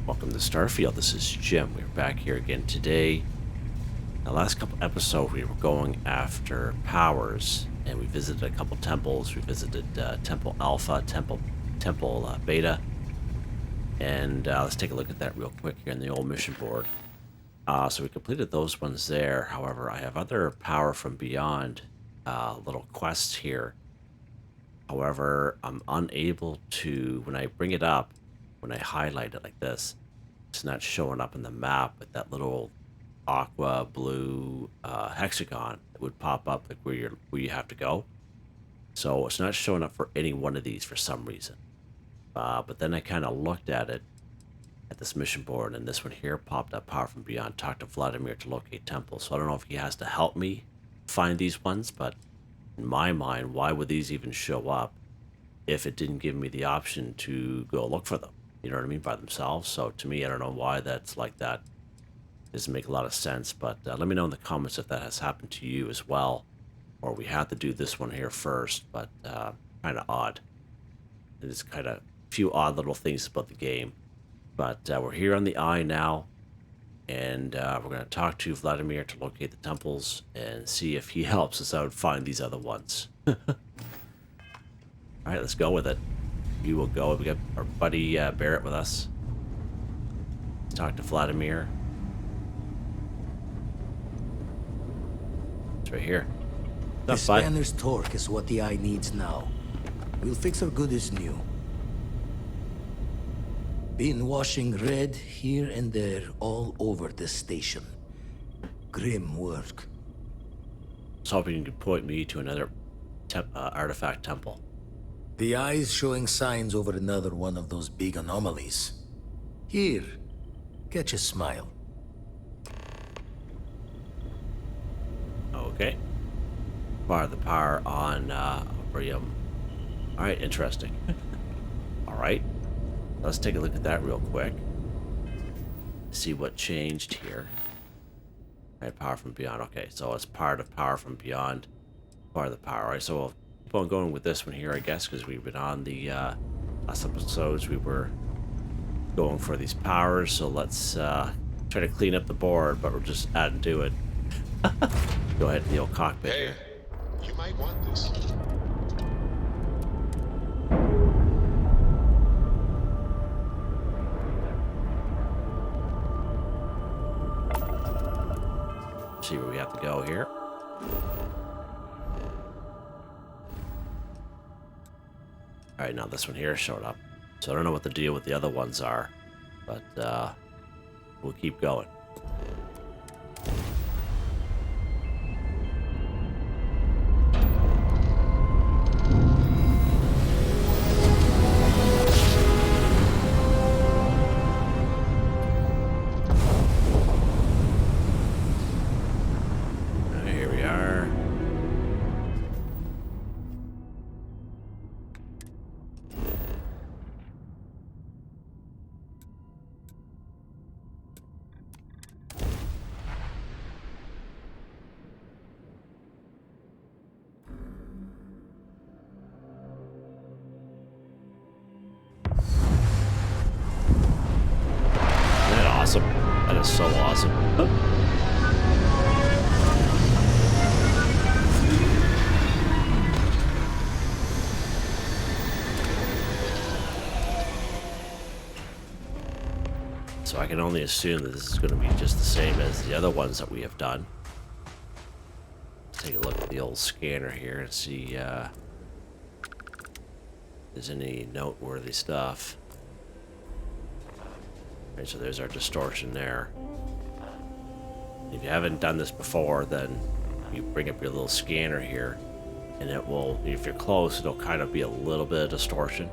Welcome to Starfield. This is Jim. We're back here again today. The last couple episodes we were going after powers, and we visited a couple temples. We visited Temple Alpha, Temple Beta, and let's take a look at that real quick here in the old mission board. So we completed those ones there. However, I have other power from beyond little quests here. However, I'm unable to, when I bring it up, when I highlight it like this, it's not showing up in the map with that little aqua blue hexagon that would pop up like where you have to go. So it's not showing up for any one of these for some reason. But then I kind of looked at it at this mission board, and this one here popped up: Power from Beyond. Talk to Vladimir to locate temples. So I don't know if he has to help me find these ones, but in my mind, why would these even show up if it didn't give me the option to go look for them? You know what I mean? By themselves. So to me, I don't know why that's like that. Doesn't make a lot of sense, but let me know in the comments if that has happened to you as well, or we have to do this one here first, but kind of odd. There's kind of a few odd little things about the game, but we're here on the Eye now, and we're going to talk to Vladimir to locate the temples and see if he helps us out find these other ones. All right, let's go with it. We will go. We got our buddy Barrett with us. Let's talk to Vladimir. It's right here. The spanner's torque is what the Eye needs now. We'll fix her good as new. Been washing red here and there all over the station. Grim work. I was hoping you could point me to another artifact temple. The Eye's showing signs over another one of those big anomalies. Here, catch a smile. Okay. Bar the power on Oborum. Alright, interesting. Alright. Let's take a look at that real quick. See what changed here. Alright, power from beyond. Okay, so it's part of power from beyond. Part of the power. Alright, so we'll keep on going with this one here, I guess, because we've been on the last episodes. We were going for these powers, so let's try to clean up the board, but we're just adding to it. Go ahead in the old cockpit Hey, here. you might want this. See where we have to go here. Alright, now this one here showed up. So I don't know what the deal with the other ones are, but we'll keep going. Awesome. That is so awesome. So I can only assume that this is going to be just the same as the other ones that we have done. Let's take a look at the old scanner here and see if there's any noteworthy stuff. Right, so there's our distortion there. If you haven't done this before, then you bring up your little scanner here, and it will, if you're close, it'll kind of be a little bit of distortion,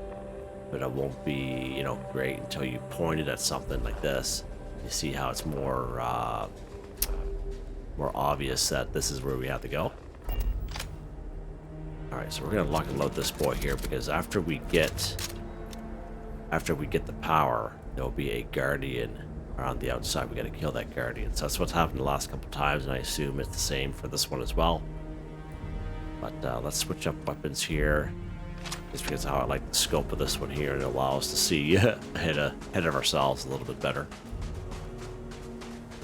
but it won't be, you know, great until you point it at something like this. You see how it's more obvious that this is where we have to go. All right, so we're gonna lock and load this boy here, because after we get the power, there'll be a guardian around the outside. We got to kill that guardian. So that's what's happened the last couple times, and I assume it's the same for this one as well. But let's switch up weapons here. Just because of how I like the scope of this one here and allow us to see ahead of ourselves a little bit better.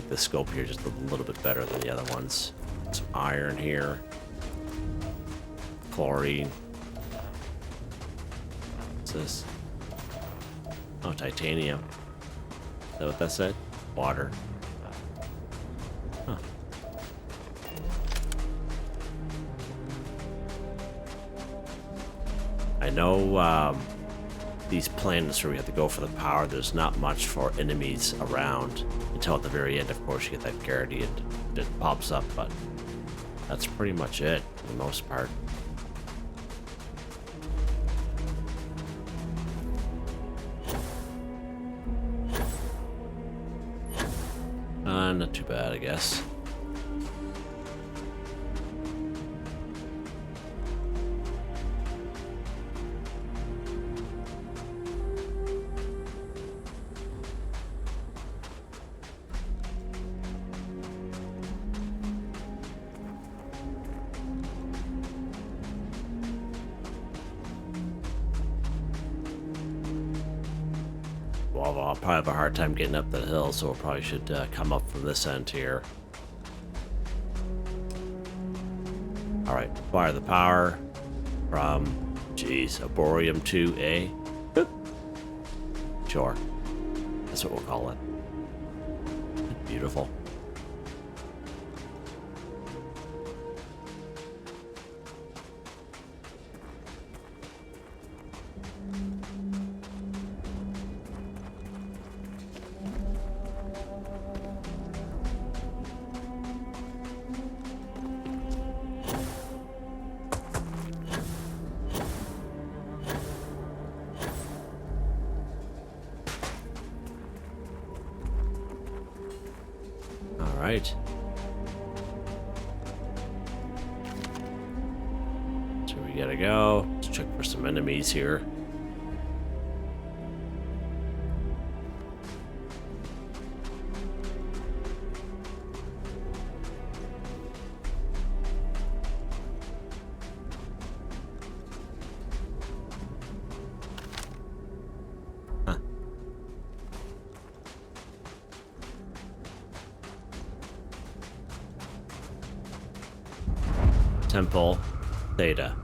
The scope here just a little bit better than the other ones. Some iron here. Chlorine. What's this? Oh, titanium. Is that what that said? Water. Huh. I know these planets where we have to go for the power, there's not much for enemies around until at the very end. Of course, you get that guardian that pops up, but that's pretty much it for the most part. Not too bad, I guess. Well, I'll probably have a hard time getting up the hill, so we'll probably should come up from this end here. Alright, acquire the power from, Oboorum II-A. Sure. That's what we'll call it. Beautiful. Alright. So we gotta go. Let's check for some enemies here. Temple Theda.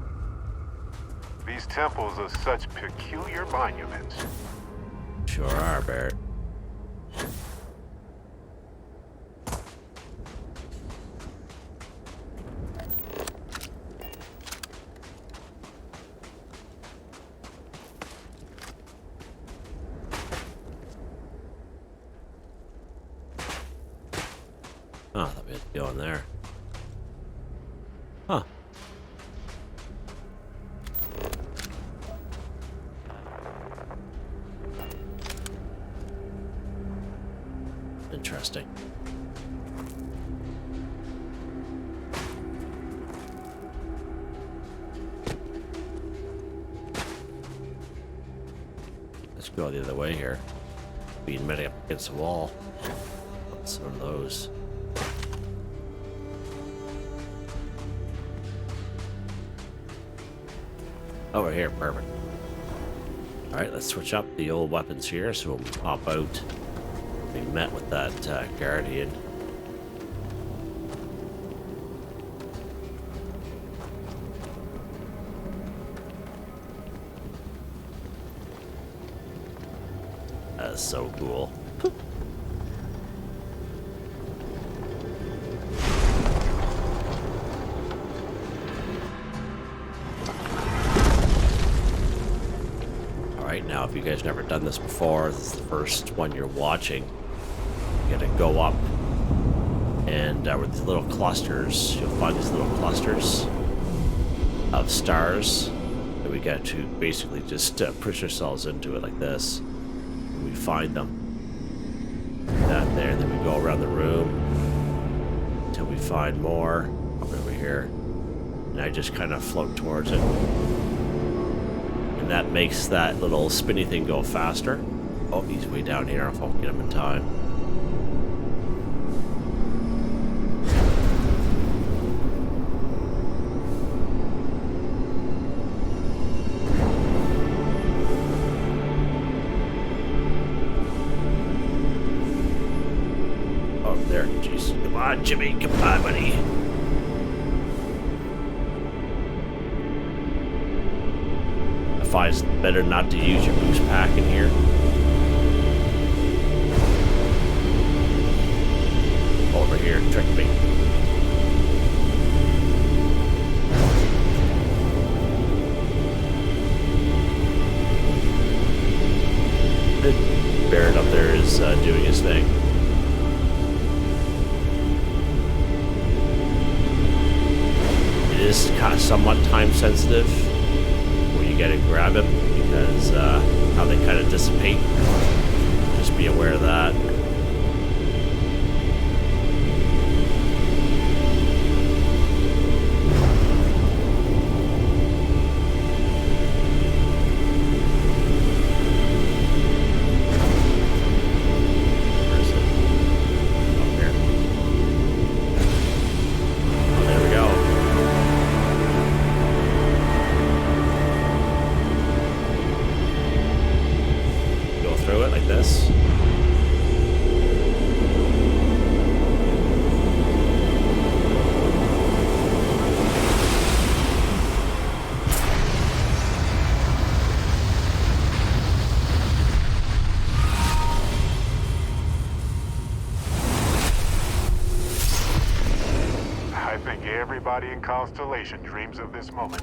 These temples are such peculiar monuments. Sure are, Barrett. Oh, that we had to go in there. Huh. Interesting. Let's go the other way here. Being met up against the wall. What's one of those? Over here, perfect. Alright, let's switch up the old weapons here so we'll pop out. We met with that guardian. That is so cool. Now, if you guys never done this before, this is the first one you're watching. You gotta go up, and with these little clusters, you'll find these little clusters of stars, and we got to basically just push ourselves into it like this. And we find them. That there, and then we go around the room until we find more over here. And I just kind of float towards it. And that makes that little spinny thing go faster. Oh, he's way down here. If I'll get him in time. There, jeez. Come on, Jimmy. Come on, buddy. I find it's better not to use your boost pack in here. Over here, trick me. Barrett up there is doing his thing. It is kind of somewhat time sensitive where you gotta grab him because how they kind of dissipate. Just be aware of that. Everybody in Constellation dreams of this moment.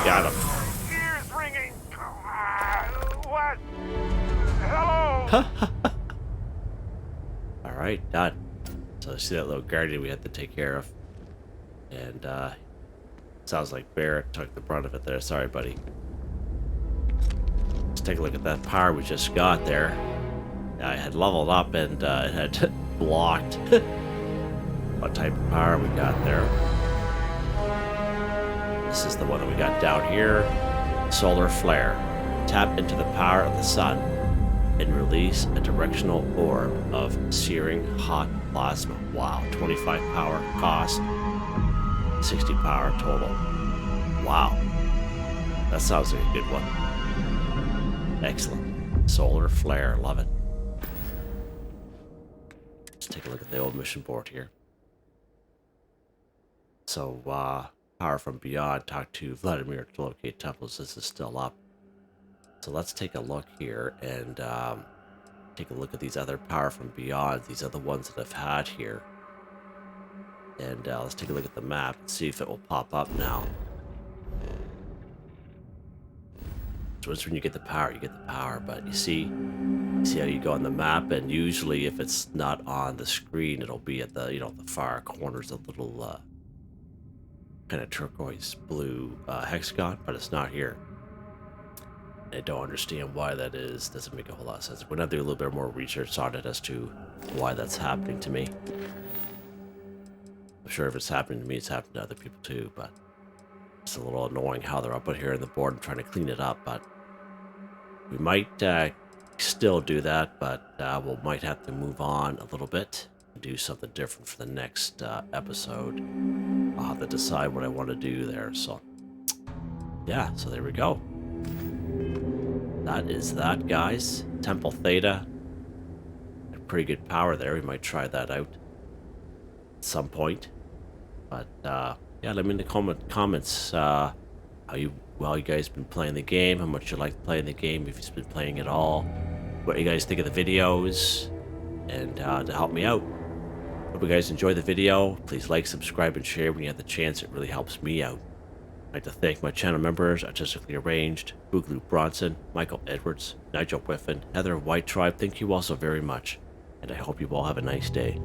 Got him. Ears ringing. What? Hello? All right, done. So see that little guardian we had to take care of, and sounds like Barrett took the brunt of it there. Sorry, buddy. Let's take a look at that power we just got there. I had leveled up and it had blocked what type of power we got there. This is the one that we got down here. Solar flare. Tap into the power of the sun and release a directional orb of searing hot plasma. Wow, 25 power cost. 60 power total. Wow. That sounds like a good one. Excellent. Solar flare. Love it. Let's take a look at the old mission board here. So, power from beyond. Talk to Vladimir to locate temples. This is still up. So let's take a look here and take a look at these other power from beyond. These are the ones that I've had here. And let's take a look at the map and see if it will pop up now. So it's when you get the power, you get the power. But you see how you go on the map, and usually if it's not on the screen, it'll be at the the far corners, a little kind of turquoise blue hexagon, but it's not here. I don't understand why that is. Doesn't make a whole lot of sense. We're gonna do a little bit more research on it as to why that's happening to me. I'm sure if it's happening to me, it's happening to other people too, but it's a little annoying how they're up here on the board and trying to clean it up, but we might still do that, but we might have to move on a little bit and do something different for the next episode. I'll have to decide what I want to do there, so yeah, so there we go. That is that, guys. Temple Theda. Pretty good power there. We might try that out at some point. But yeah, let me in the comments how you guys been playing the game, how much you like playing the game, if you've been playing at all, what you guys think of the videos, and to help me out. Hope you guys enjoy the video. Please like, subscribe, and share when you have the chance. It really helps me out. I'd like to thank my channel members, Artistically Arranged, Boogaloo Bronson, Michael Edwards, Nigel Wiffen, Heather Whitetribe. Thank you all so very much, and I hope you all have a nice day.